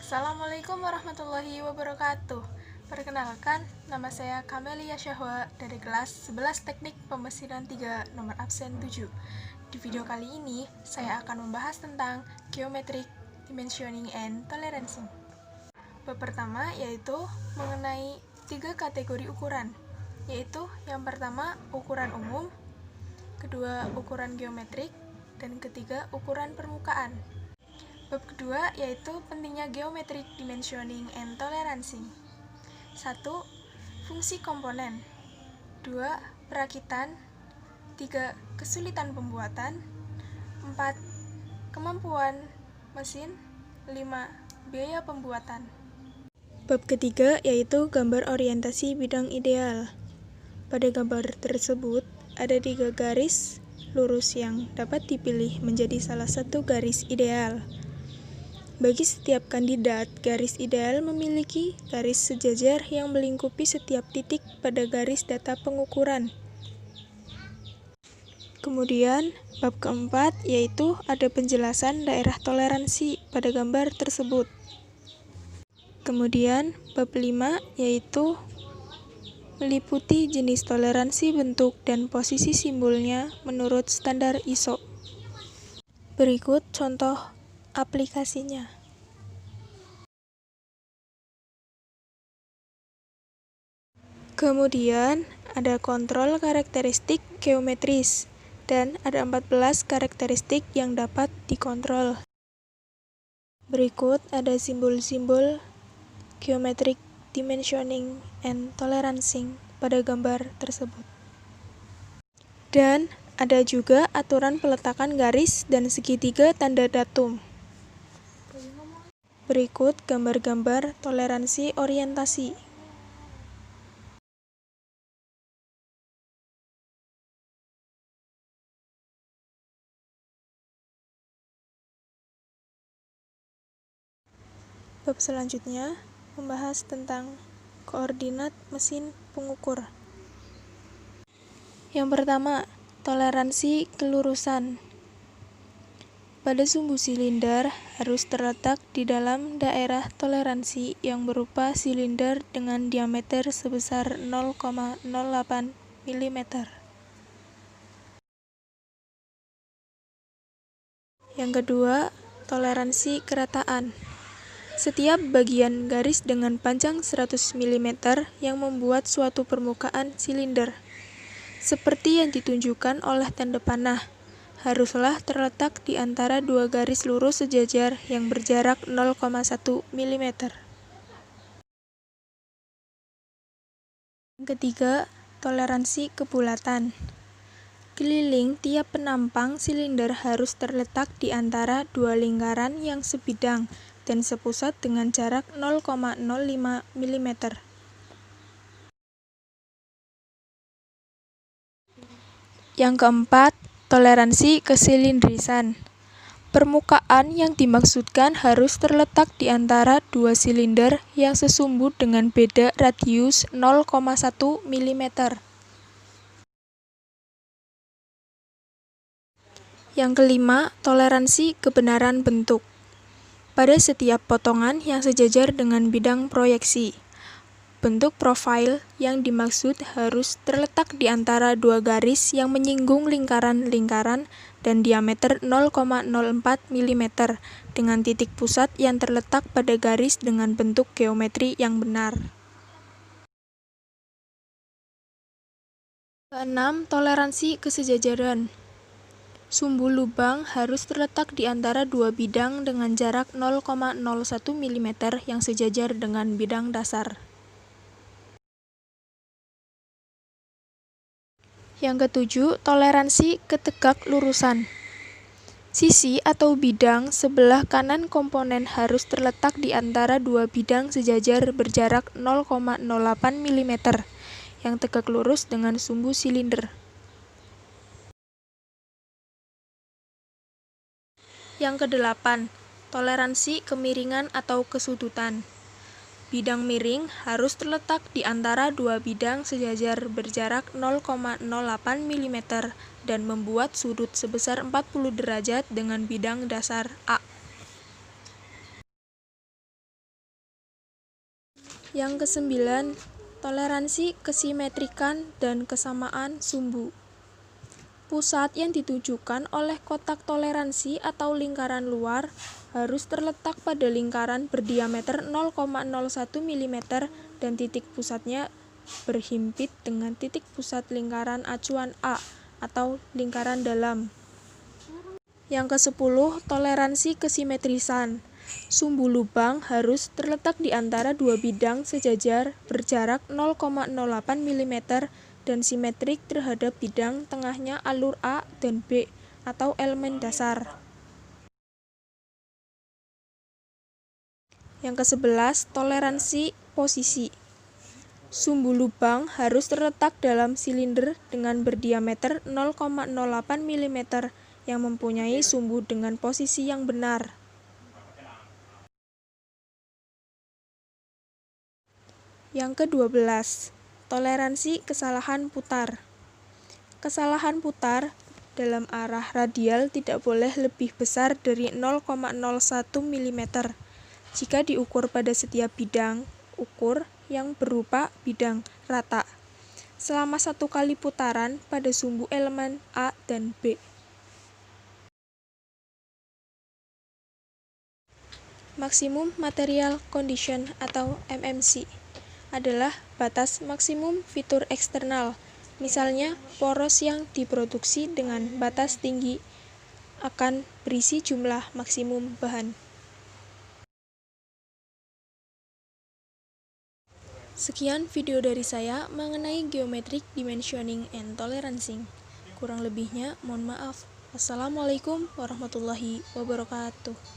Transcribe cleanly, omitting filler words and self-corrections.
Assalamualaikum warahmatullahi wabarakatuh. Perkenalkan, nama saya Kamelia Syahwa dari kelas 11 Teknik Pemesiran 3 nomor absen 7. Di video kali ini, saya akan membahas tentang Geometric Dimensioning and Tolerancing. Bab pertama yaitu mengenai 3 kategori ukuran, yaitu yang pertama ukuran umum, kedua ukuran geometrik, dan ketiga ukuran permukaan. Bab kedua yaitu pentingnya Geometric Dimensioning and Tolerancing. 1. Fungsi komponen. 2. Perakitan. 3. Kesulitan pembuatan. 4. Kemampuan mesin. 5. Biaya pembuatan. Bab ketiga yaitu gambar orientasi bidang ideal. Pada gambar tersebut ada 3 garis lurus yang dapat dipilih menjadi salah satu garis ideal. Bagi setiap kandidat, garis ideal memiliki garis sejajar yang melingkupi setiap titik pada garis data pengukuran. Kemudian, bab keempat yaitu ada penjelasan daerah toleransi pada gambar tersebut. Kemudian, bab 5 yaitu meliputi jenis toleransi bentuk dan posisi simbolnya menurut standar ISO. Berikut contoh aplikasinya. Kemudian, ada kontrol karakteristik geometris, dan ada 14 karakteristik yang dapat dikontrol. Berikut ada simbol-simbol Geometric Dimensioning and Tolerancing pada gambar tersebut. Dan ada juga aturan peletakan garis dan segitiga tanda datum. Berikut gambar-gambar toleransi orientasi. Bab selanjutnya membahas tentang koordinat mesin pengukur. Yang pertama, toleransi kelurusan. Pada sumbu silinder harus terletak di dalam daerah toleransi yang berupa silinder dengan diameter sebesar 0,08 mm. Yang kedua, toleransi kerataan. Setiap bagian garis dengan panjang 100 mm yang membuat suatu permukaan silinder, seperti yang ditunjukkan oleh tanda panah, haruslah terletak di antara dua garis lurus sejajar yang berjarak 0,1 mm. Yang ketiga, toleransi kebulatan. Keliling tiap penampang silinder harus terletak di antara dua lingkaran yang sebidang dan sepusat dengan jarak 0,05 mm. Yang keempat, toleransi kesilindrisan. Permukaan yang dimaksudkan harus terletak di antara dua silinder yang sesumbu dengan beda radius 0,1 mm. Yang kelima, toleransi kebenaran bentuk. Pada setiap potongan yang sejajar dengan bidang proyeksi, bentuk profil yang dimaksud harus terletak di antara dua garis yang menyinggung lingkaran-lingkaran dan diameter 0,04 mm dengan titik pusat yang terletak pada garis dengan bentuk geometri yang benar. Keenam, toleransi kesejajaran. Sumbu lubang harus terletak di antara dua bidang dengan jarak 0,01 mm yang sejajar dengan bidang dasar. Yang ketujuh, toleransi ketegak lurusan. Sisi atau bidang sebelah kanan komponen harus terletak di antara dua bidang sejajar berjarak 0,08 mm yang tegak lurus dengan sumbu silinder. Yang kedelapan, toleransi kemiringan atau kesudutan. Bidang miring harus terletak di antara dua bidang sejajar berjarak 0,08 mm dan membuat sudut sebesar 40 derajat dengan bidang dasar A. Yang kesembilan, toleransi kesimetrikan dan kesamaan sumbu. Pusat yang ditujukan oleh kotak toleransi atau lingkaran luar harus terletak pada lingkaran berdiameter 0,01 mm dan titik pusatnya berhimpit dengan titik pusat lingkaran acuan A atau lingkaran dalam. Yang ke-10, toleransi kesimetrisan. Sumbu lubang harus terletak di antara dua bidang sejajar berjarak 0,08 mm dan simetrik terhadap bidang tengahnya alur A dan B atau elemen dasar. Yang ke-11, toleransi posisi. Sumbu lubang harus terletak dalam silinder dengan berdiameter 0,08 mm yang mempunyai sumbu dengan posisi yang benar. Yang ke-12, toleransi kesalahan putar. Kesalahan putar dalam arah radial tidak boleh lebih besar dari 0,01 mm jika diukur pada setiap bidang ukur yang berupa bidang rata selama satu kali putaran pada sumbu elemen A dan B. Maksimum Material Condition atau MMC adalah batas maksimum fitur eksternal. Misalnya, poros yang diproduksi dengan batas tinggi akan berisi jumlah maksimum bahan. Sekian video dari saya mengenai geometric dimensioning and tolerancing. Kurang lebihnya mohon maaf. Wassalamualaikum warahmatullahi wabarakatuh.